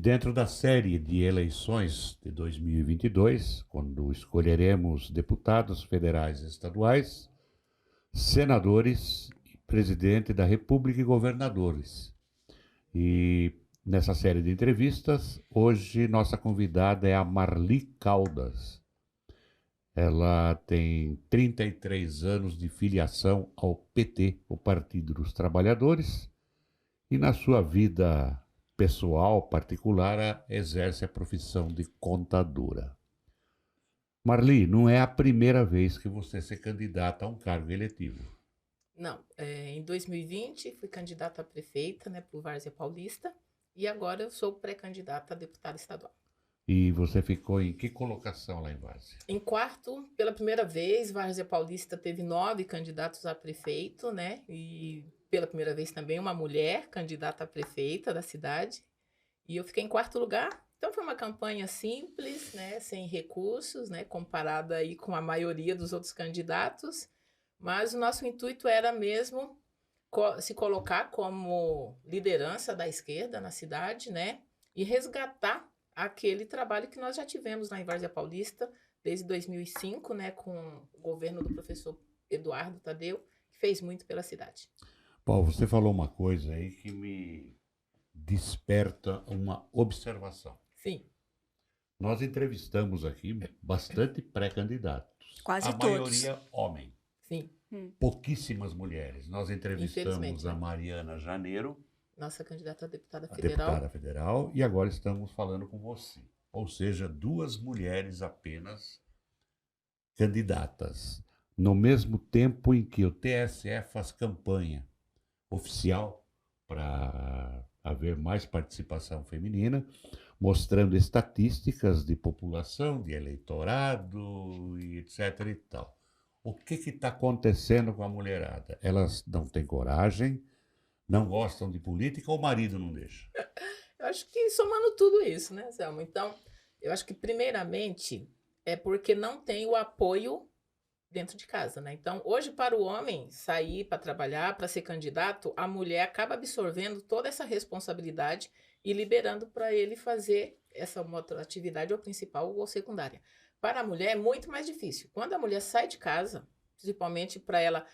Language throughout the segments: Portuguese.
dentro da série de eleições de 2022, quando escolheremos deputados federais e estaduais, senadores, presidente da República e governadores. E nessa série de entrevistas, hoje nossa convidada é a Marli Caldas. Ela tem 33 anos de filiação ao PT, o Partido dos Trabalhadores, e na sua vida pessoal, particular, exerce a profissão de contadora. Marli, não é a primeira vez que você se candidata a um cargo eletivo. Não, em 2020 fui candidata a prefeita, né, por Várzea Paulista, e agora eu sou pré-candidata a deputada estadual. E você ficou em que colocação lá em Várzea? Em quarto, pela primeira vez, Várzea Paulista teve 9 candidatos a prefeito, né, e pela primeira vez também uma mulher candidata a prefeita da cidade, e eu fiquei em quarto lugar. Então foi uma campanha simples, né, sem recursos, né, comparada aí com a maioria dos outros candidatos, mas o nosso intuito era mesmo se colocar como liderança da esquerda na cidade, né, e resgatar aquele trabalho que nós já tivemos lá em Várzea Paulista desde 2005, né, com o governo do professor Eduardo Tadeu, que fez muito pela cidade. Paulo, você falou uma coisa aí que me desperta uma observação. Sim. Nós entrevistamos aqui bastante pré-candidatos. Quase a todos. maioria homem. Sim. Pouquíssimas mulheres. Nós entrevistamos a né? Mariana Janeiro, Nossa candidata a deputada a federal. deputada federal, e agora estamos falando com você. Ou seja, 2 mulheres apenas candidatas. No mesmo tempo em que o TSE faz campanha oficial para haver mais participação feminina, mostrando estatísticas de população, de eleitorado e etc. e tal. O que está acontecendo com a mulherada? Elas não têm coragem, não gostam de política ou o marido não deixa? Eu acho que somando tudo isso, né, Selma? Então, eu acho que primeiramente é porque não tem o apoio dentro de casa, né? Então, hoje para o homem sair para trabalhar, para ser candidato, a mulher acaba absorvendo toda essa responsabilidade e liberando para ele fazer essa outra atividade ou principal ou secundária. Para a mulher é muito mais difícil. Quando a mulher sai de casa, principalmente para ela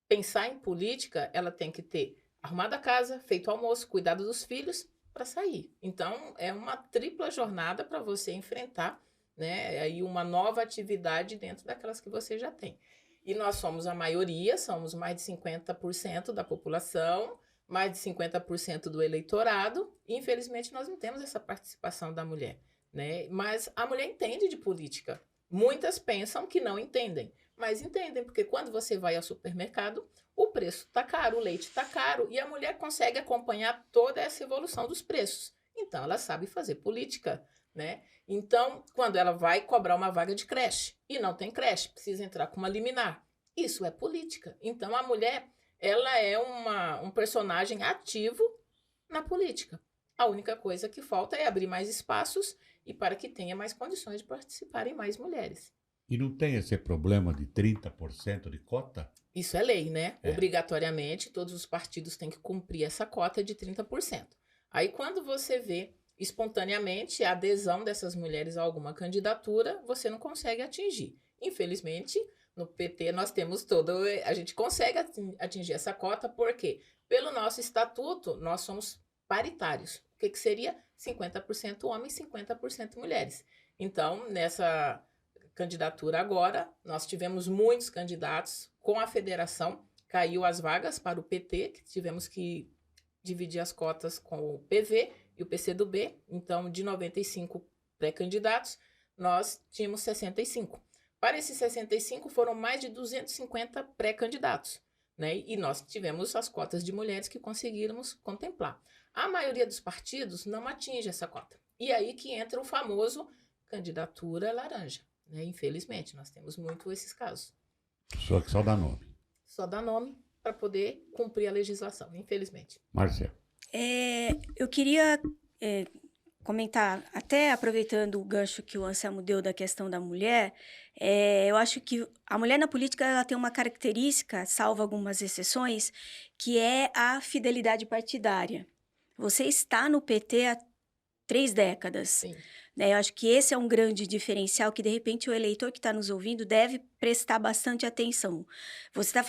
pensar em política, ela tem que ter arrumado a casa, feito almoço, cuidado dos filhos para sair. Então, é uma tripla jornada para você enfrentar, né, aí uma nova atividade dentro daquelas que você já tem. E nós somos a maioria, somos mais de 50% da população, mais de 50% do eleitorado, e infelizmente nós não temos essa participação da mulher, né? Mas a mulher entende de política. Muitas pensam que não entendem, mas entendem, porque quando você vai ao supermercado, o preço está caro, o leite está caro, e a mulher consegue acompanhar toda essa evolução dos preços. Então, ela sabe fazer política, né? Então, quando ela vai cobrar uma vaga de creche e não tem creche, precisa entrar com uma liminar. Isso é política. Então, a mulher, ela é um personagem ativo na política. A única coisa que falta é abrir mais espaços e para que tenha mais condições de participarem mais mulheres. E não tem esse problema de 30% de cota? Isso é lei, né? É. Obrigatoriamente, todos os partidos têm que cumprir essa cota de 30%. Aí, quando você vê espontaneamente a adesão dessas mulheres a alguma candidatura, você não consegue atingir. Infelizmente, no PT nós temos a gente consegue atingir essa cota, porque pelo nosso estatuto nós somos paritários. O que seria 50% homens, 50% mulheres. Então, nessa candidatura agora, nós tivemos muitos candidatos com a federação, caiu as vagas para o PT, que tivemos que dividir as cotas com o PV e o PCdoB, então de 95 pré-candidatos, nós tínhamos 65. Para esses 65 foram mais de 250 pré-candidatos, né? E nós tivemos as cotas de mulheres que conseguimos contemplar. A maioria dos partidos não atinge essa cota. E aí que entra o famoso candidatura laranja, né? Infelizmente, nós temos muito esses casos. Só que só dá nome. Só dá nome para poder cumprir a legislação, infelizmente. Marcelo. Eu queria comentar, até aproveitando o gancho que o Anselmo deu da questão da mulher, eu acho que a mulher na política ela tem uma característica, salvo algumas exceções, que é a fidelidade partidária. Você está no PT 3 décadas. Sim. Né? Eu acho que esse é um grande diferencial que, de repente, o eleitor que está nos ouvindo deve prestar bastante atenção.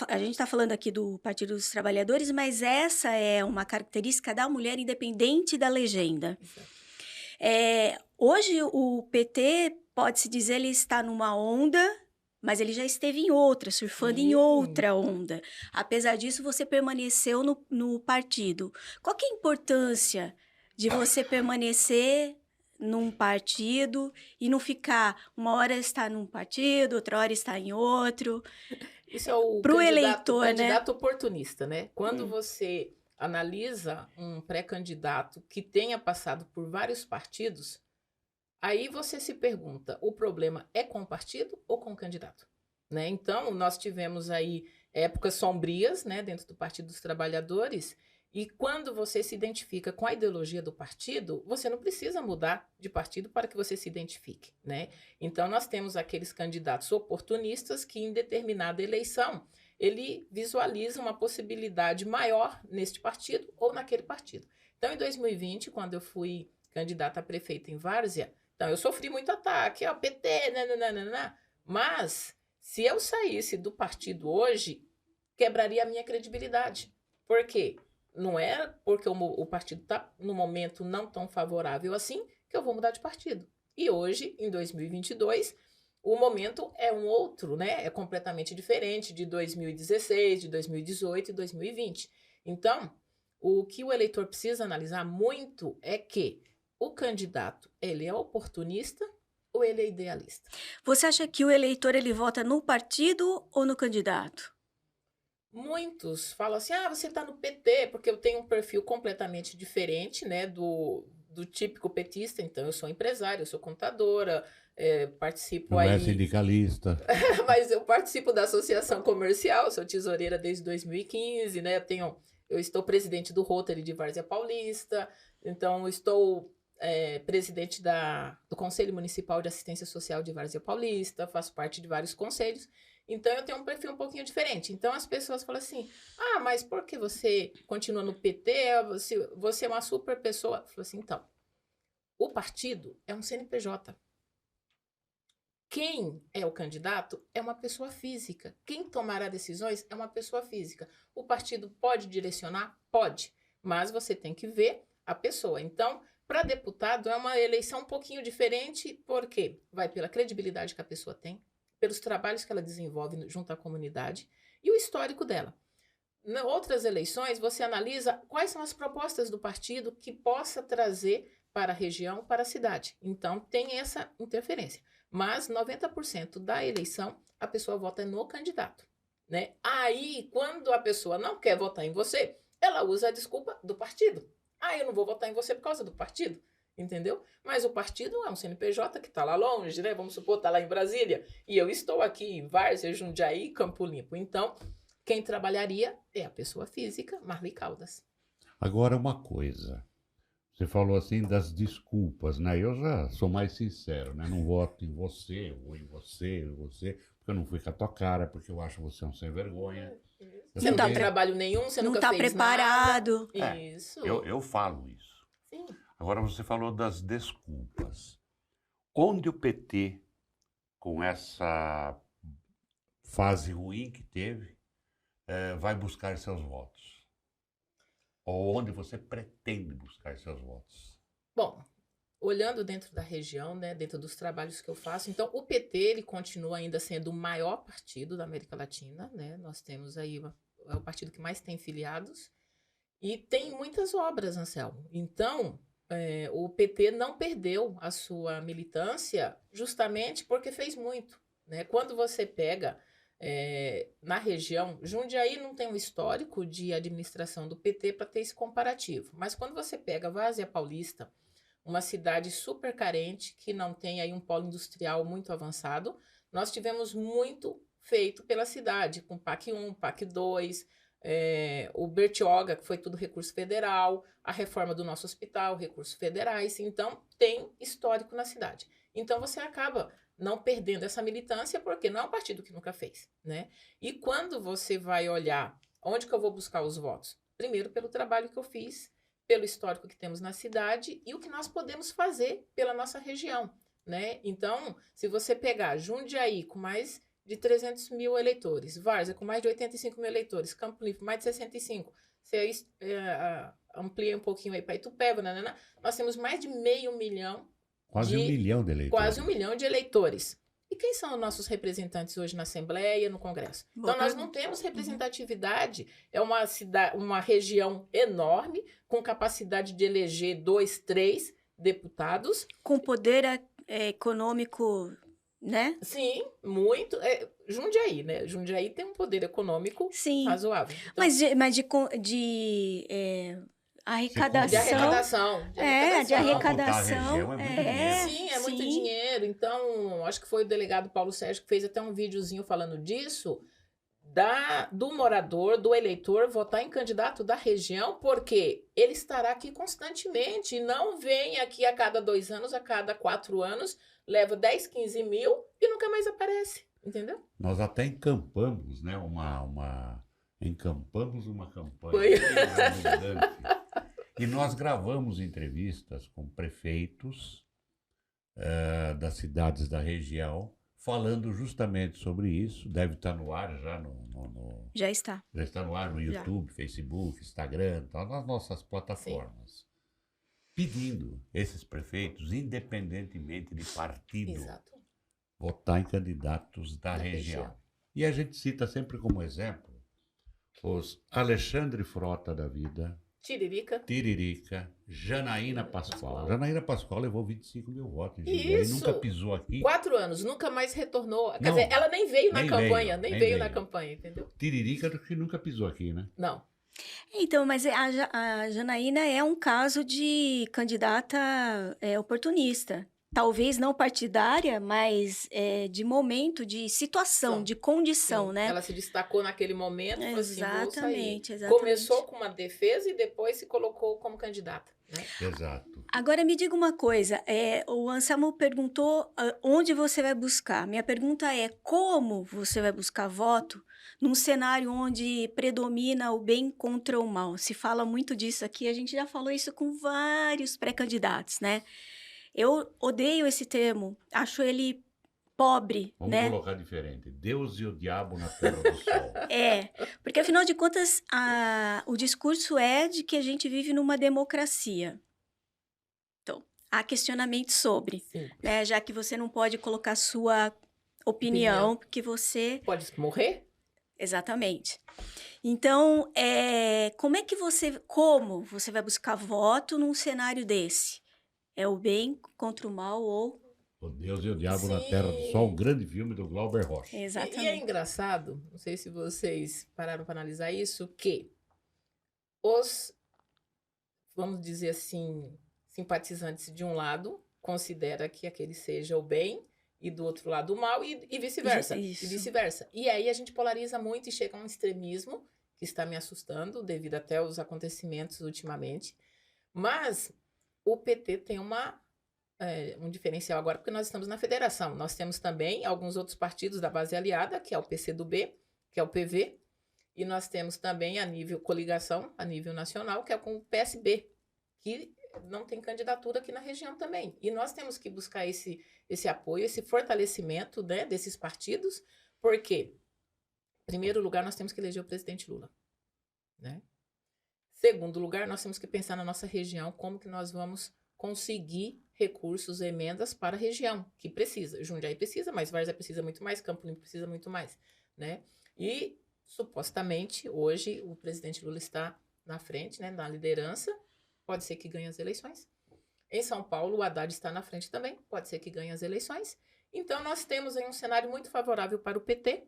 A gente está falando aqui do Partido dos Trabalhadores, mas essa é uma característica da mulher independente da legenda. Exato. Hoje, o PT, pode-se dizer, ele está numa onda, mas ele já esteve em outra, surfando em outra onda. Apesar disso, você permaneceu no partido. Qual que é a importância de você permanecer num partido e não ficar uma hora está num partido, outra hora está em outro? Isso é o Pro eleitor, candidato oportunista, né? Quando você analisa um pré-candidato que tenha passado por vários partidos, aí você se pergunta, o problema é com o partido ou com o candidato? Né? Então, nós tivemos aí épocas sombrias, né, dentro do Partido dos Trabalhadores, e quando você se identifica com a ideologia do partido, você não precisa mudar de partido para que você se identifique, né? Então, nós temos aqueles candidatos oportunistas que, em determinada eleição, ele visualiza uma possibilidade maior neste partido ou naquele partido. Então, em 2020, quando eu fui candidata a prefeita em Várzea, então, eu sofri muito ataque, PT, nananana, mas se eu saísse do partido hoje, quebraria a minha credibilidade. Por quê? Não é porque o partido está no momento não tão favorável assim que eu vou mudar de partido. E hoje, em 2022, o momento é um outro, né? É completamente diferente de 2016, de 2018 e 2020. Então, o que o eleitor precisa analisar muito é que o candidato, ele é oportunista ou ele é idealista? Você acha que o eleitor, ele vota no partido ou no candidato? Muitos falam assim, você está no PT, porque eu tenho um perfil completamente diferente, né, do típico petista. Então, eu sou empresária, eu sou contadora, participo Não aí... é sindicalista. Mas eu participo da associação comercial, sou tesoureira desde 2015, né, eu estou presidente do Rotary de Várzea Paulista, então eu estou presidente do Conselho Municipal de Assistência Social de Várzea Paulista, faço parte de vários conselhos. Então, eu tenho um perfil um pouquinho diferente. Então, as pessoas falam assim, mas por que você continua no PT? Você é uma super pessoa. Eu falo assim, então, o partido é um CNPJ. Quem é o candidato é uma pessoa física. Quem tomará decisões é uma pessoa física. O partido pode direcionar? Pode. Mas você tem que ver a pessoa. Então, para deputado, é uma eleição um pouquinho diferente, porque vai pela credibilidade que a pessoa tem, pelos trabalhos que ela desenvolve junto à comunidade e o histórico dela. Em outras eleições, você analisa quais são as propostas do partido que possa trazer para a região, para a cidade. Então, tem essa interferência. Mas 90% da eleição, a pessoa vota no candidato, né? Aí, quando a pessoa não quer votar em você, ela usa a desculpa do partido. Eu não vou votar em você por causa do partido. Entendeu? Mas o partido é um CNPJ que está lá longe, né? Vamos supor, está lá em Brasília. E eu estou aqui em Várzea, Jundiaí, Campo Limpo. Então, quem trabalharia é a pessoa física, Marli Caldas. Agora, uma coisa. Você falou assim das desculpas, né? Eu já sou mais sincero, né? Não voto em você, ou em você, porque eu não fui com a tua cara, porque eu acho você um sem vergonha. Você não tem trabalho nenhum, você nunca fez preparado. Nada. Isso. Eu falo isso. Sim. Agora você falou das desculpas. Onde o PT, com essa fase ruim que teve, vai buscar seus votos? Ou onde você pretende buscar seus votos? Bom, olhando dentro da região, né, dentro dos trabalhos que eu faço, então o PT ele continua ainda sendo o maior partido da América Latina, né? Nós temos aí é o partido que mais tem filiados e tem muitas obras, Anselmo. Então, o PT não perdeu a sua militância justamente porque fez muito, né? Quando você pega na região, Jundiaí não tem um histórico de administração do PT para ter esse comparativo, mas quando você pega Várzea Paulista, uma cidade super carente, que não tem aí um polo industrial muito avançado, nós tivemos muito feito pela cidade, com PAC 1, PAC 2, o Bertioga, que foi tudo recurso federal, a reforma do nosso hospital, recursos federais. Então, tem histórico na cidade. Então, você acaba não perdendo essa militância, porque não é um partido que nunca fez, né? E quando você vai olhar onde que eu vou buscar os votos? Primeiro, pelo trabalho que eu fiz, pelo histórico que temos na cidade e o que nós podemos fazer pela nossa região, né? Então, se você pegar Jundiaí com mais de 300 mil eleitores, Várzea com mais de 85 mil eleitores, Campo Limpo mais de 65, você amplia um pouquinho aí para Itupeva, nós temos mais de 500 mil. Quase 1 milhão de eleitores. Quase 1 milhão de eleitores. E quem são os nossos representantes hoje na Assembleia, no Congresso? Então, nós não temos representatividade. É uma região enorme, com capacidade de eleger 2, 3 deputados. Com poder econômico, né? Sim, muito. Jundiaí, né? Jundiaí tem um poder econômico razoável. Então, mas de arrecadação. De arrecadação. Sim, é muito dinheiro. Então, acho que foi o delegado Paulo Sérgio que fez até um videozinho falando disso, do morador, do eleitor, votar em candidato da região, porque ele estará aqui constantemente e não vem aqui a cada 2 anos, a cada 4 anos, leva 10, 15 mil e nunca mais aparece, entendeu? Nós até encampamos, né, encampamos uma campanha. Foi. E nós gravamos entrevistas com prefeitos das cidades da região, falando justamente sobre isso. Deve estar no ar já Já está. Já está no ar no YouTube, Facebook, Instagram, nas nossas plataformas. Sim. Pedindo esses prefeitos, independentemente de partido, votar em candidatos da região. E a gente cita sempre como exemplo os Alexandre Frota da vida, Tiririca, Janaína Pascoal. Janaína Pascoal levou 25 mil votos em Jundiaí. Isso. Nunca pisou aqui. 4 anos, nunca mais retornou. Quer dizer, ela nem veio na campanha, nem veio na campanha, entendeu? Tiririca que nunca pisou aqui, né? Não. Então, mas a Janaína é um caso de candidata oportunista. Talvez não partidária, mas de momento, de situação, de condição, Sim. né? Ela se destacou naquele momento. Exatamente. Começou com uma defesa e depois se colocou como candidata. Né? Exato. Agora, me diga uma coisa. O Anselmo perguntou onde você vai buscar. Minha pergunta é como você vai buscar voto num cenário onde predomina o bem contra o mal. Se fala muito disso aqui, a gente já falou isso com vários pré-candidatos, né? Eu odeio esse termo, acho ele pobre, Vamos né? colocar diferente. Deus e o diabo na terra do sol. Porque afinal de contas, o discurso é de que a gente vive numa democracia. Então, há questionamento sobre, né? Já que você não pode colocar sua opinião, porque você... Pode morrer? Exatamente. Então, como você vai buscar voto num cenário desse? É o bem contra o mal ou... O Deus e o Diabo na Terra do Sol, um grande filme do Glauber Rocha. Exatamente. E é engraçado, não sei se vocês pararam para analisar isso, que os, vamos dizer assim, simpatizantes de um lado considera que aquele seja o bem e do outro lado o mal e vice-versa. Isso. E vice-versa. E aí a gente polariza muito e chega a um extremismo que está me assustando devido até aos acontecimentos ultimamente. Mas o PT tem um diferencial agora, porque nós estamos na federação. Nós temos também alguns outros partidos da base aliada, que é o PCdoB, que é o PV, e nós temos também a nível coligação, a nível nacional, que é com o PSB, que não tem candidatura aqui na região também. E nós temos que buscar esse apoio, esse fortalecimento, né, desses partidos, porque, em primeiro lugar, nós temos que eleger o presidente Lula, né? Segundo lugar, nós temos que pensar na nossa região, como que nós vamos conseguir recursos, emendas para a região, que precisa. Jundiaí precisa, mas Várzea precisa muito mais, Campo Limpo precisa muito mais, né? E, supostamente, hoje, o presidente Lula está na frente, né, na liderança, pode ser que ganhe as eleições. Em São Paulo, o Haddad está na frente também, pode ser que ganhe as eleições. Então, nós temos aí um cenário muito favorável para o PT,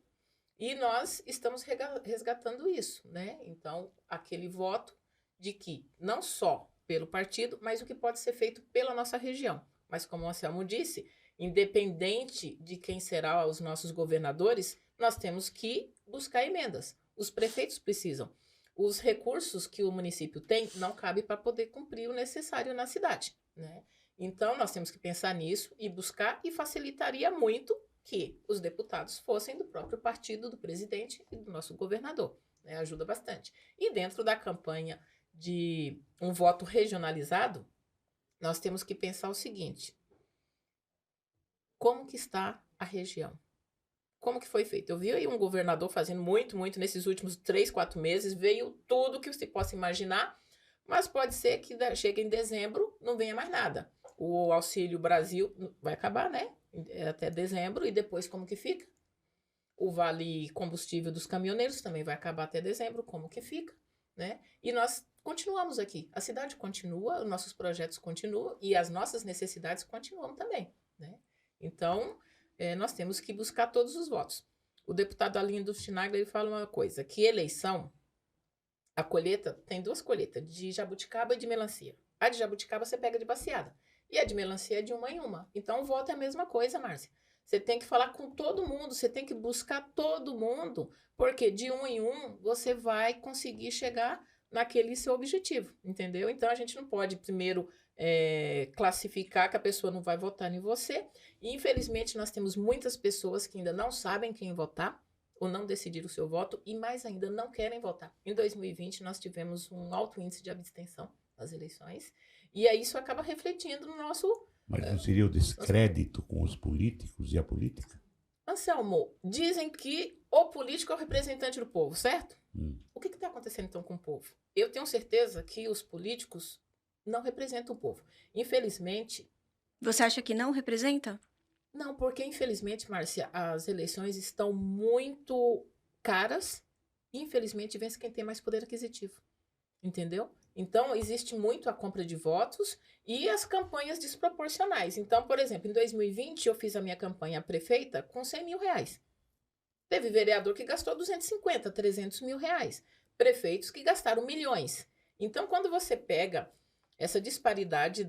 e nós estamos resgatando isso, né? Então, aquele voto de que não só pelo partido, mas o que pode ser feito pela nossa região. Mas como o Anselmo disse, independente de quem será os nossos governadores, nós temos que buscar emendas. Os prefeitos precisam. Os recursos que o município tem não cabem para poder cumprir o necessário na cidade, né? Então, nós temos que pensar nisso e buscar, e facilitaria muito que os deputados fossem do próprio partido do presidente e do nosso governador, né? Ajuda bastante. E dentro da campanha de um voto regionalizado, nós temos que pensar o seguinte: como que está a região? Como que foi feito? Eu vi aí um governador fazendo muito nesses últimos 3, 4 meses, veio tudo que você possa imaginar, mas pode ser que chegue em dezembro, não venha mais nada. O Auxílio Brasil vai acabar, né? Até dezembro, e depois como que fica? O Vale Combustível dos caminhoneiros também vai acabar até dezembro, como que fica, né? E nós continuamos aqui, a cidade continua, os nossos projetos continuam e as nossas necessidades continuam também, né? Então, nós temos que buscar todos os votos. O deputado Arlindo Chinaglia, ele fala uma coisa, que eleição, a colheita, tem 2 colheitas, de jabuticaba e de melancia. A de jabuticaba você pega de baciada, e a de melancia é de uma em uma. Então, o voto é a mesma coisa, Márcia. Você tem que falar com todo mundo, você tem que buscar todo mundo, porque de um em um você vai conseguir chegar naquele seu objetivo, entendeu? Então, a gente não pode primeiro classificar que a pessoa não vai votar em você. E, infelizmente, nós temos muitas pessoas que ainda não sabem quem votar ou não decidiram o seu voto e, mais ainda, não querem votar. Em 2020, nós tivemos um alto índice de abstenção nas eleições e aí isso acaba refletindo no nosso... Mas não seria o descrédito com os políticos e a política? Anselmo, dizem que o político é o representante do povo, certo? O que está acontecendo, então, com o povo? Eu tenho certeza que os políticos não representa o povo. Infelizmente... Você acha que não representa? Não, porque infelizmente, Márcia, as eleições estão muito caras e infelizmente vence quem tem mais poder aquisitivo. Entendeu? Então, existe muito a compra de votos e as campanhas desproporcionais. Então, por exemplo, em 2020 eu fiz a minha campanha prefeita com 100 mil reais. Teve vereador que gastou 250, 300 mil reais. Prefeitos que gastaram milhões. Então, quando você pega essa disparidade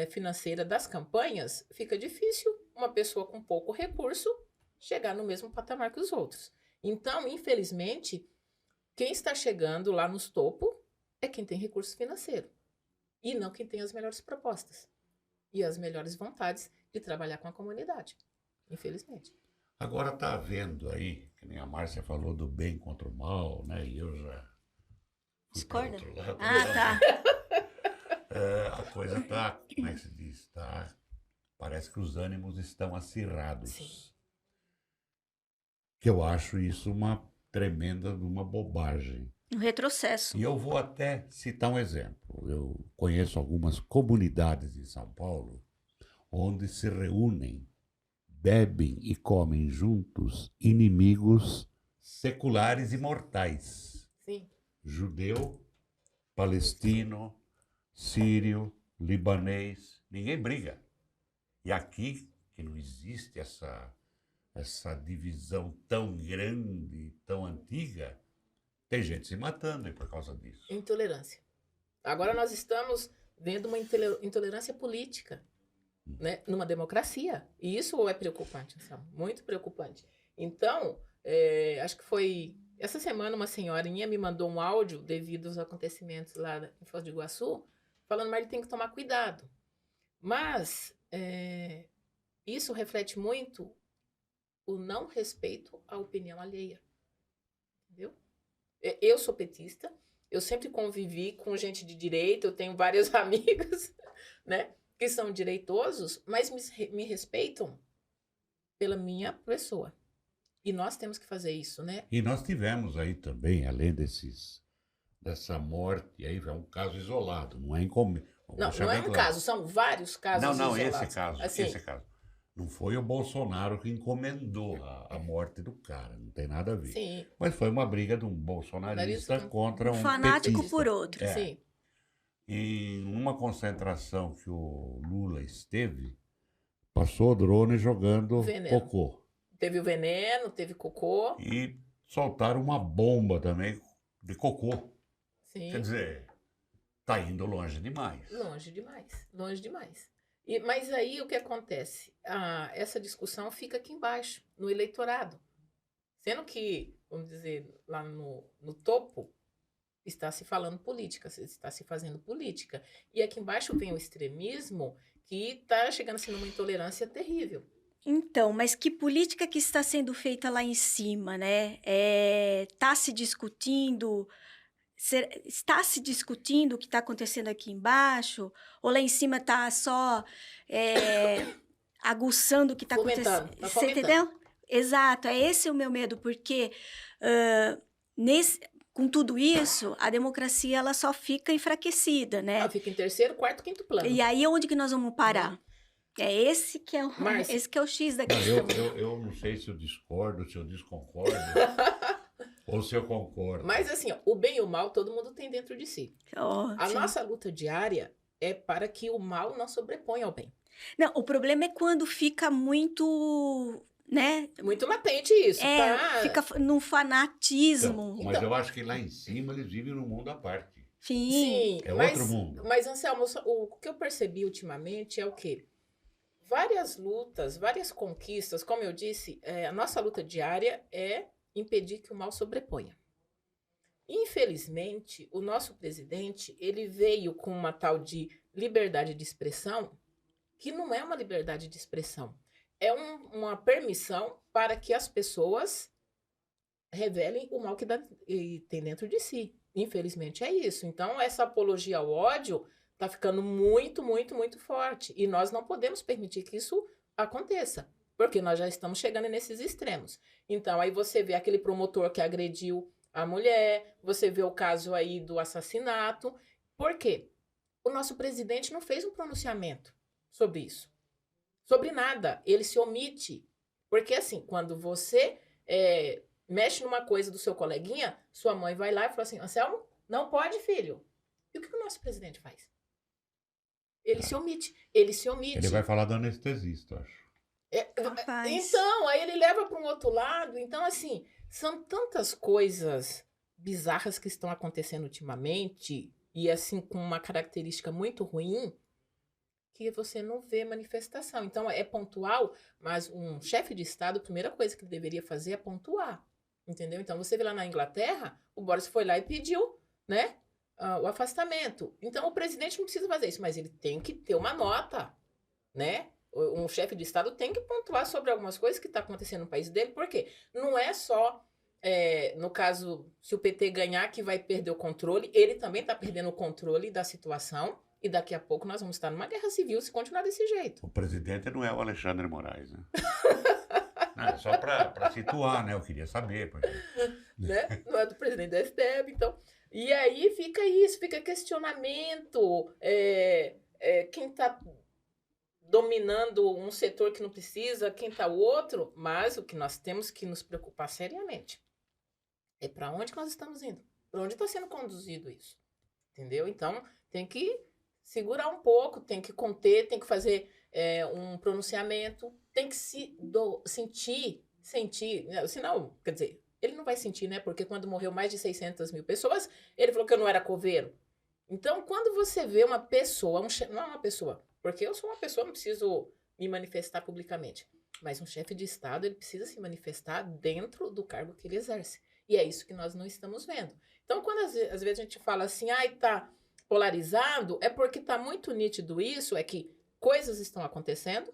financeira das campanhas, fica difícil uma pessoa com pouco recurso chegar no mesmo patamar que os outros. Então, infelizmente, quem está chegando lá nos topos é quem tem recurso financeiro e não quem tem as melhores propostas e as melhores vontades de trabalhar com a comunidade, infelizmente. Agora está havendo aí, que nem a Márcia falou, do bem contra o mal, né? E eu já... Discorda? Lado, tá. A coisa está, como é que se diz? Parece que os ânimos estão acirrados. Sim. Que eu acho isso uma tremenda uma bobagem. Um retrocesso. E eu vou até citar um exemplo. Eu conheço algumas comunidades em São Paulo onde se reúnem, bebem e comem juntos inimigos seculares e mortais. Sim. Judeu, palestino, sírio, libanês, ninguém briga. E aqui, que não existe essa divisão tão grande, tão antiga, tem gente se matando aí por causa disso. Intolerância. Agora nós estamos vendo uma intolerância política, né, numa democracia. E isso é preocupante, Anselmo, muito preocupante. Então, acho que foi... Essa semana uma senhorinha me mandou um áudio devido aos acontecimentos lá em Foz do Iguaçu, falando, mas ele tem que tomar cuidado. Mas isso reflete muito o não respeito à opinião alheia. Entendeu? Eu sou petista, eu sempre convivi com gente de direita, eu tenho vários amigos, né, que são direitosos, mas me respeitam pela minha pessoa. E nós temos que fazer isso, né? E nós tivemos aí também, além dessa morte, aí é um caso isolado, não é incomum. Não é um caso, são vários casos isolados. Esse caso. Não foi o Bolsonaro que encomendou a morte do cara, não tem nada a ver. Sim. Mas foi uma briga de um bolsonarista contra um fanático petista. por outro. Sim. E numa concentração que o Lula esteve, passou o drone jogando cocô. Teve o veneno, teve cocô. E soltaram uma bomba também de cocô. Sim. Quer dizer, tá indo longe demais. Longe demais. Mas aí o que acontece? Essa discussão fica aqui embaixo, no eleitorado. Sendo que, vamos dizer, lá no topo, está se falando política, está se fazendo política. E aqui embaixo vem o extremismo que está chegando assim numa intolerância terrível. Então, mas que política que está sendo feita lá em cima, né? Está se discutindo está se discutindo o que está acontecendo aqui embaixo? Ou lá em cima está só aguçando o que está acontecendo? Fomentando, tá Você fomentando. entendeu? Exato, é esse o meu medo, porque com tudo isso, a democracia ela só fica enfraquecida, né? Ela fica em terceiro, quarto, quinto plano. E aí, onde que nós vamos parar? É esse que é o, Márcia. esse que é o X da Não, questão. eu não sei se eu discordo, se eu desconcordo, ou se eu concordo. Mas assim, ó, o bem e o mal todo mundo tem dentro de si. A Sim. nossa luta diária é para que o mal não sobreponha ao bem. Não, o problema é quando fica muito, né? É muito latente isso, tá? Fica num fanatismo. Então, mas eu acho que lá em cima eles vivem num mundo à parte. Sim. Sim, É mas, outro mundo. Mas, Anselmo, o que eu percebi ultimamente é o quê? Várias lutas, várias conquistas, como eu disse, a nossa luta diária é impedir que o mal sobreponha. Infelizmente, o nosso presidente, ele veio com uma tal de liberdade de expressão, que não é uma liberdade de expressão. É uma permissão para que as pessoas revelem o mal que tem dentro de si. Infelizmente é isso. Então, essa apologia ao ódio está ficando muito, muito, muito forte. E nós não podemos permitir que isso aconteça, porque nós já estamos chegando nesses extremos. Então, aí você vê aquele promotor que agrediu a mulher, você vê o caso aí do assassinato. Por quê? O nosso presidente não fez um pronunciamento sobre isso. Sobre nada. Ele se omite. Porque, assim, quando você mexe numa coisa do seu coleguinha, sua mãe vai lá e fala assim, Anselmo, não pode, filho. E o que o nosso presidente faz? Ele se omite. Ele se omite. Ele vai falar do anestesista, eu acho. Então, aí ele leva para um outro lado. Então, assim, são tantas coisas bizarras que estão acontecendo ultimamente e, assim, com uma característica muito ruim, que você não vê manifestação. Então, é pontual, mas um chefe de Estado, a primeira coisa que ele deveria fazer é pontuar. Entendeu? Então, você vê lá na Inglaterra, o Boris foi lá e pediu, né, o afastamento. Então, o presidente não precisa fazer isso, mas ele tem que ter uma nota, né? Um chefe de Estado tem que pontuar sobre algumas coisas que estão acontecendo no país dele, porque não é só, no caso, se o PT ganhar, que vai perder o controle, ele também está perdendo o controle da situação, e daqui a pouco nós vamos estar numa guerra civil se continuar desse jeito. O presidente não é o Alexandre Moraes, né? Não, só para situar, né? Eu queria saber. Porque... né? Não é do presidente da STF, então... E aí fica isso, fica questionamento, quem está dominando um setor que não precisa, quem está o outro, mas o que nós temos que nos preocupar seriamente é para onde nós estamos indo, para onde está sendo conduzido isso, entendeu? Então, tem que segurar um pouco, tem que conter, tem que fazer um pronunciamento, tem que sentir, senão, quer dizer, ele não vai sentir, né? Porque quando morreu mais de 600 mil pessoas, ele falou que eu não era coveiro. Então, quando você vê uma pessoa, não é uma pessoa, porque eu sou uma pessoa, não preciso me manifestar publicamente, mas um chefe de Estado, ele precisa se manifestar dentro do cargo que ele exerce. E é isso que nós não estamos vendo. Então, quando às vezes a gente fala assim, tá polarizado, é porque tá muito nítido isso, é que coisas estão acontecendo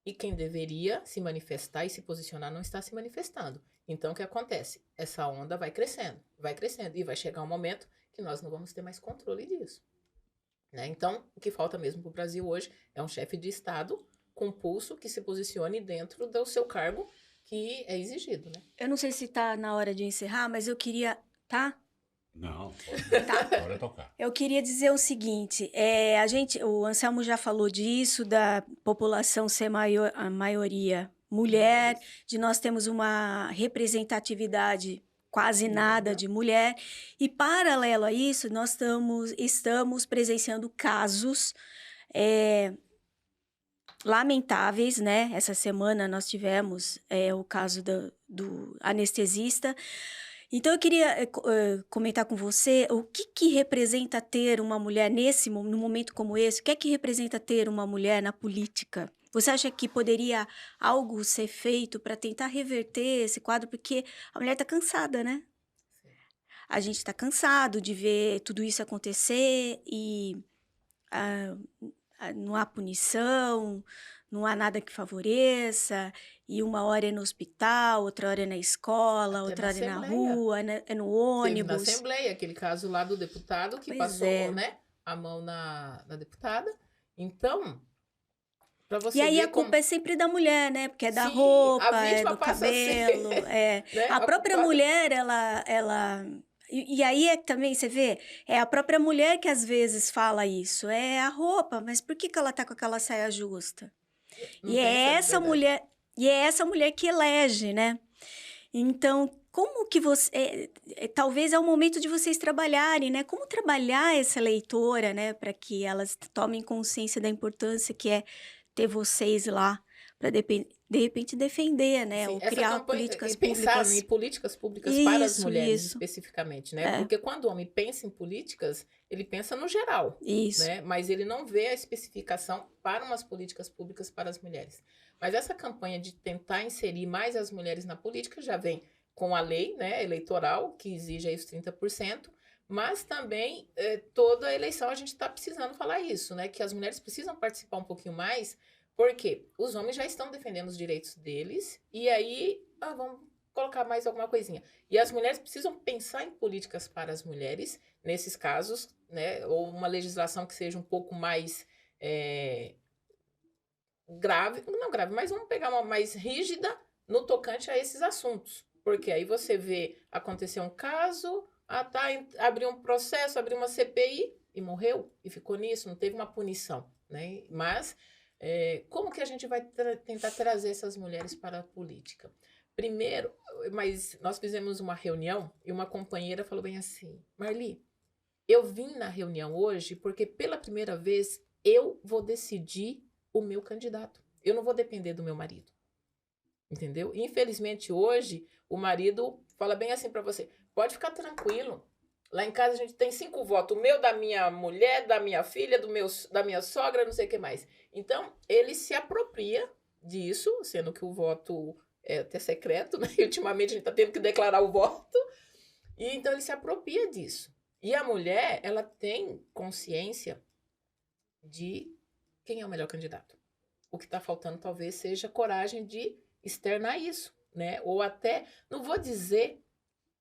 e quem deveria se manifestar e se posicionar não está se manifestando. Então, o que acontece? Essa onda vai crescendo, e vai chegar um momento que nós não vamos ter mais controle disso. Né? Então, o que falta mesmo para o Brasil hoje é um chefe de Estado com pulso que se posicione dentro do seu cargo que é exigido. Né? Eu não sei se está na hora de encerrar, mas eu queria... Tá? Não, pode tocar. Eu queria dizer o seguinte, o Anselmo já falou disso, da população ser a maioria mulher, de nós temos uma representatividade quase nada de mulher, e paralelo a isso, nós estamos presenciando casos lamentáveis, né? Essa semana nós tivemos o caso do anestesista. Então, eu queria comentar com você o que representa ter uma mulher num momento como esse, o que é que representa ter uma mulher na política? Você acha que poderia algo ser feito para tentar reverter esse quadro? Porque a mulher está cansada, né? Sim. A gente está cansado de ver tudo isso acontecer e não há punição, não há nada que favoreça. e uma hora é no hospital, outra hora é na escola, Até outra na hora é na Assembleia. rua, é no Teve na ônibus. Assembleia, aquele caso lá do deputado que Pois passou, é. né, a mão na deputada. Então, para E você aí a ver como... culpa é sempre da mulher, né? Porque é da Sim, a roupa, é vítima do passa a ser, cabelo, né, a a própria culpada. mulher, ela... E aí é que também, você vê, é a própria mulher que às vezes fala isso, é a roupa, mas por que que ela tá com aquela saia justa? Não E tem essa é essa liberdade. mulher, e é essa mulher que elege, né? Então, como que você... talvez é o momento de vocês trabalharem, né? Como trabalhar essa leitora, né? Para que elas tomem consciência da importância que é ter vocês lá para, de repente, defender, né? Sim, Ou essa criar campanha e políticas pensar em públicas. políticas públicas para as mulheres Isso, especificamente, né? é, Porque quando o homem pensa em políticas, ele pensa no geral, isso. né? Mas ele não vê a especificação para umas políticas públicas para as mulheres. Mas essa campanha de tentar inserir mais as mulheres na política já vem com a lei, né, eleitoral, que exige aí os 30%, mas também toda eleição a gente está precisando falar isso, né? Que as mulheres precisam participar um pouquinho mais. Porque os homens já estão defendendo os direitos deles, e aí, vamos colocar mais alguma coisinha. E as mulheres precisam pensar em políticas para as mulheres, nesses casos, né? Ou uma legislação que seja um pouco mais grave, não grave, mas vamos pegar uma mais rígida no tocante a esses assuntos. Porque aí você vê acontecer um caso, abriu um processo, abriu uma CPI e morreu, e ficou nisso, não teve uma punição, né? Mas como que a gente vai tentar trazer essas mulheres para a política? Primeiro, mas nós fizemos uma reunião e uma companheira falou bem assim, Marli, eu vim na reunião hoje porque pela primeira vez eu vou decidir o meu candidato. Eu não vou depender do meu marido. Entendeu? Infelizmente hoje o marido fala bem assim para você, pode ficar tranquilo. Lá em casa a gente tem 5 votos, o meu, da minha mulher, da minha filha, da minha sogra, não sei o que mais. Então, ele se apropria disso, sendo que o voto é até secreto, né? E ultimamente a gente está tendo que declarar o voto. E então ele se apropria disso. E a mulher, ela tem consciência de quem é o melhor candidato. O que está faltando talvez seja coragem de externar isso, né? Ou até, não vou dizer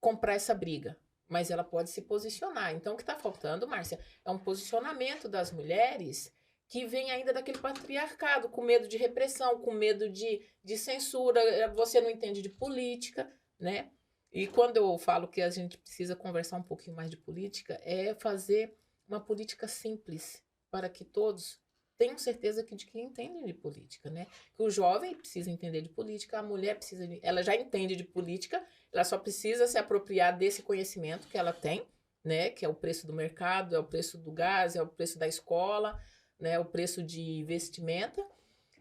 comprar essa briga, mas ela pode se posicionar. Então, o que está faltando, Márcia, é um posicionamento das mulheres que vem ainda daquele patriarcado, com medo de repressão, com medo de censura, você não entende de política, né? E quando eu falo que a gente precisa conversar um pouquinho mais de política, é fazer uma política simples, para que todos tenham certeza de que entendem de política, né? Que o jovem precisa entender de política, a mulher precisa, ela já entende de política, ela só precisa se apropriar desse conhecimento que ela tem, né? Que é o preço do mercado, é o preço do gás, é o preço da escola, né? O preço de vestimenta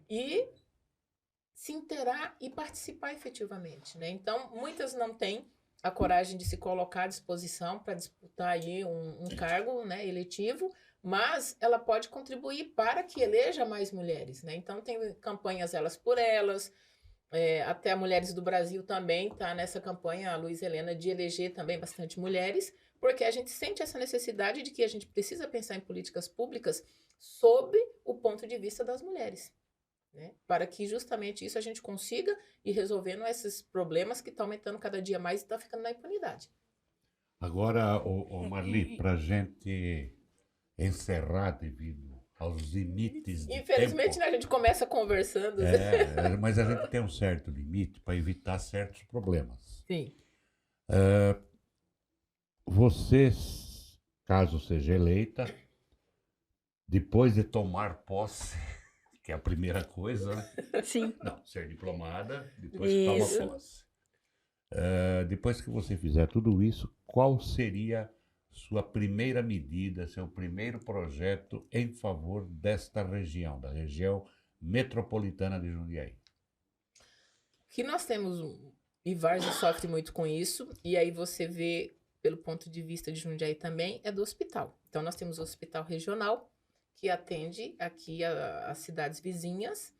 e se inteirar e participar efetivamente, né? Então, muitas não têm a coragem de se colocar à disposição para disputar aí um cargo, né, eletivo, mas ela pode contribuir para que eleja mais mulheres, né? Então, tem campanhas Elas por Elas, até a Mulheres do Brasil também está nessa campanha, a Luiz Helena, de eleger também bastante mulheres, porque a gente sente essa necessidade de que a gente precisa pensar em políticas públicas sob o ponto de vista das mulheres, né? Para que justamente isso a gente consiga ir resolvendo esses problemas que estão aumentando cada dia mais e está ficando na impunidade. Agora, Marli, para a gente encerrar devido aos limites de Infelizmente, tempo, né, a gente começa conversando. mas a gente tem um certo limite para evitar certos problemas. Sim. Você, caso seja eleita, depois de tomar posse, que é a primeira coisa, né? Sim. Não, ser diplomada, depois que toma posse. Depois que você fizer tudo isso, qual seria sua primeira medida, seu primeiro projeto em favor desta região, da região metropolitana de Jundiaí? Que nós temos, e Várzea sofre muito com isso, e aí você vê, pelo ponto de vista de Jundiaí também, é do hospital. Então, nós temos o hospital regional, que atende aqui as cidades vizinhas,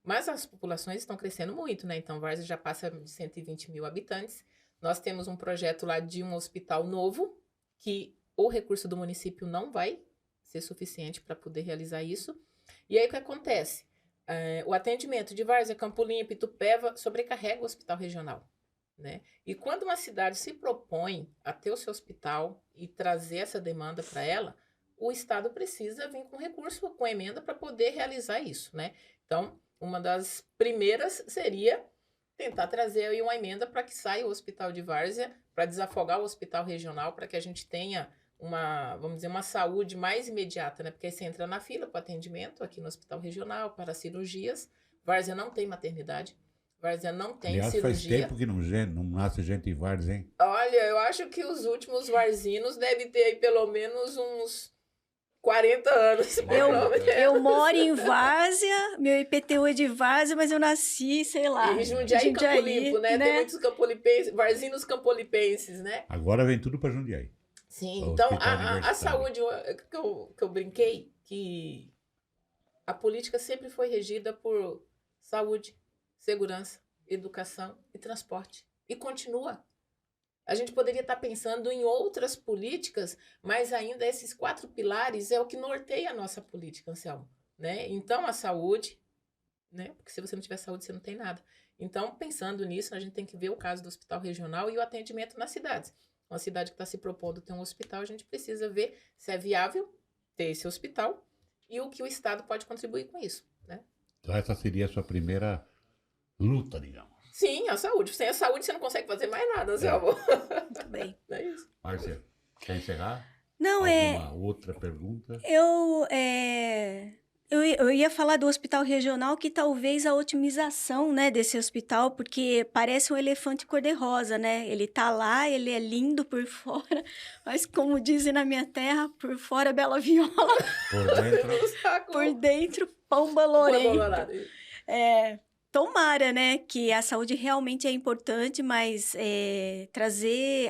mas as populações estão crescendo muito, né? Então, Várzea já passa de 120 mil habitantes. Nós temos um projeto lá de um hospital novo, que o recurso do município não vai ser suficiente para poder realizar isso. E aí, o que acontece? O atendimento de Várzea, Campo Limpo, Itupeva sobrecarrega o hospital regional, né? E quando uma cidade se propõe a ter o seu hospital e trazer essa demanda para ela, o Estado precisa vir com recurso, com emenda para poder realizar isso, né? Então, uma das primeiras seria tentar trazer aí uma emenda para que saia o hospital de Várzea, para desafogar o hospital regional, para que a gente tenha vamos dizer, uma saúde mais imediata, né? Porque aí você entra na fila para atendimento aqui no hospital regional, para cirurgias. Várzea não tem maternidade. Várzea não tem Aliás, cirurgia. faz tempo que não nasce gente em Várzea, hein? Olha, eu acho que os últimos varzinos devem ter aí pelo menos uns 40 anos. Eu moro em Várzea, meu IPTU é de Várzea, mas eu nasci, sei lá, em Jundiaí, Campo Limpo, né? Tem muitos campolipenses, varzinos campolipenses, né? Agora vem tudo para Jundiaí. Sim, então a saúde, que eu brinquei, que a política sempre foi regida por saúde, segurança, educação e transporte. E continua. A gente poderia estar pensando em outras políticas, mas ainda esses 4 pilares é o que norteia a nossa política, Anselmo, né? Então, a saúde, né? Porque se você não tiver saúde, você não tem nada. Então, pensando nisso, a gente tem que ver o caso do hospital regional e o atendimento nas cidades. Uma cidade que está se propondo ter um hospital, a gente precisa ver se é viável ter esse hospital e o que o Estado pode contribuir com isso, né? Então essa seria a sua primeira luta, digamos. Sim, a saúde. Sem a saúde você não consegue fazer mais nada, Selva. Muito bem. É isso. Márcia, quer encerrar? Não, Alguma outra pergunta? Eu ia falar do hospital regional, que talvez a otimização, né, desse hospital, porque parece um elefante cor-de-rosa, né? Ele tá lá, ele é lindo por fora, mas como dizem na minha terra, por fora bela viola, por dentro pomba lorenta. Tomara, né, que a saúde realmente é importante, mas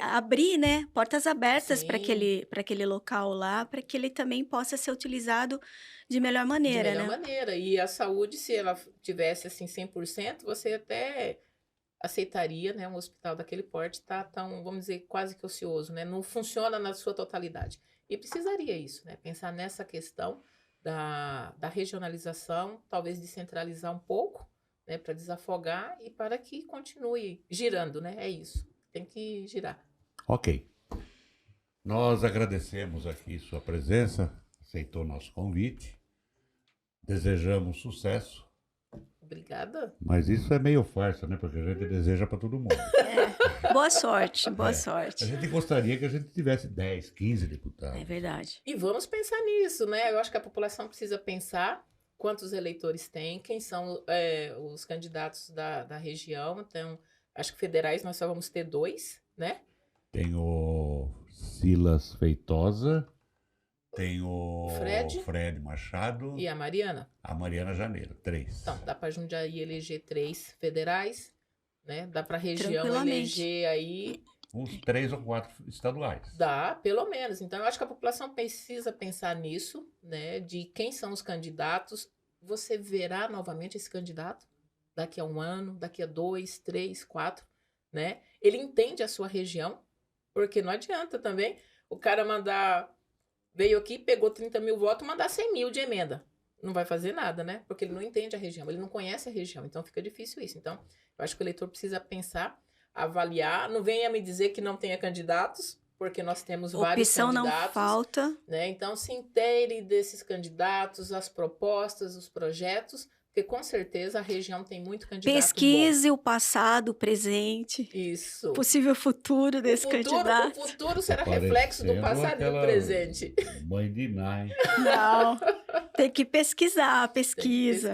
abrir, né, portas abertas para aquele local lá, para que ele também possa ser utilizado de melhor maneira, de melhor maneira. E a saúde, se ela tivesse assim 100%, você até aceitaria, né, um hospital daquele porte tá tão, vamos dizer, quase que ocioso, né? Não funciona na sua totalidade. E precisaria isso, né? Pensar nessa questão da regionalização, talvez descentralizar um pouco, né, para desafogar e para que continue girando, né? É isso. Tem que girar. Ok. Nós agradecemos aqui sua presença, aceitou nosso convite. Desejamos sucesso. Obrigada. Mas isso é meio farsa, né? Porque a gente deseja para todo mundo. Boa sorte, boa sorte. A gente gostaria que a gente tivesse 10, 15 deputados. É verdade. E vamos pensar nisso, né? Eu acho que a população precisa pensar quantos eleitores tem, quem são os candidatos da região. Então, acho que federais nós só vamos ter 2, né? Tem o Silas Feitosa, tem o Fred Machado e a Mariana. A Mariana Janeiro, 3. Então, dá para Jundiaí eleger 3 federais, né? Dá para a região eleger aí uns 3 ou 4 estaduais. Dá, pelo menos. Então, eu acho que a população precisa pensar nisso, né? De quem são os candidatos. Você verá novamente esse candidato daqui a 1 ano, daqui a 2, 3, 4, né? Ele entende a sua região, porque não adianta também o cara veio aqui, pegou 30 mil votos, mandar 100 mil de emenda. Não vai fazer nada, né? Porque ele não entende a região, ele não conhece a região, então fica difícil isso. Então, eu acho que o eleitor precisa pensar, avaliar, não venha me dizer que não tenha candidatos, porque nós temos vários candidatos. Opção não falta. Né? Então, se inteire desses candidatos, as propostas, os projetos, porque com certeza a região tem muito candidato Pesquise bom. O passado, o presente. Isso. Possível futuro desse candidato. O futuro será reflexo do passado e do presente. Mãe de Nai. Não. Tem que pesquisar, pesquisa,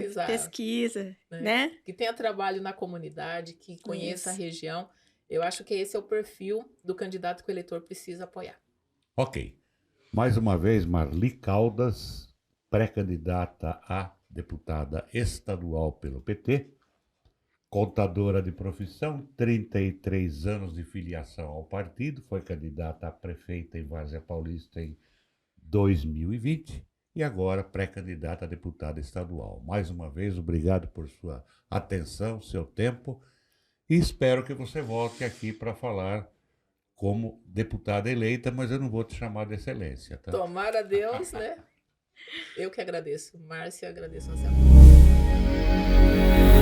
né? Que tenha trabalho na comunidade, que conheça a região. Eu acho que esse é o perfil do candidato que o eleitor precisa apoiar. Ok. Mais uma vez, Marli Caldas, pré-candidata a deputada estadual pelo PT, contadora de profissão, 33 anos de filiação ao partido, foi candidata a prefeita em Várzea Paulista em 2020 e agora pré-candidata a deputada estadual. Mais uma vez, obrigado por sua atenção, seu tempo, e espero que você volte aqui para falar como deputada eleita, mas eu não vou te chamar de excelência, tá? Tomara Deus, né? Eu que agradeço. Márcia, agradeço, Anselmo. Obrigada.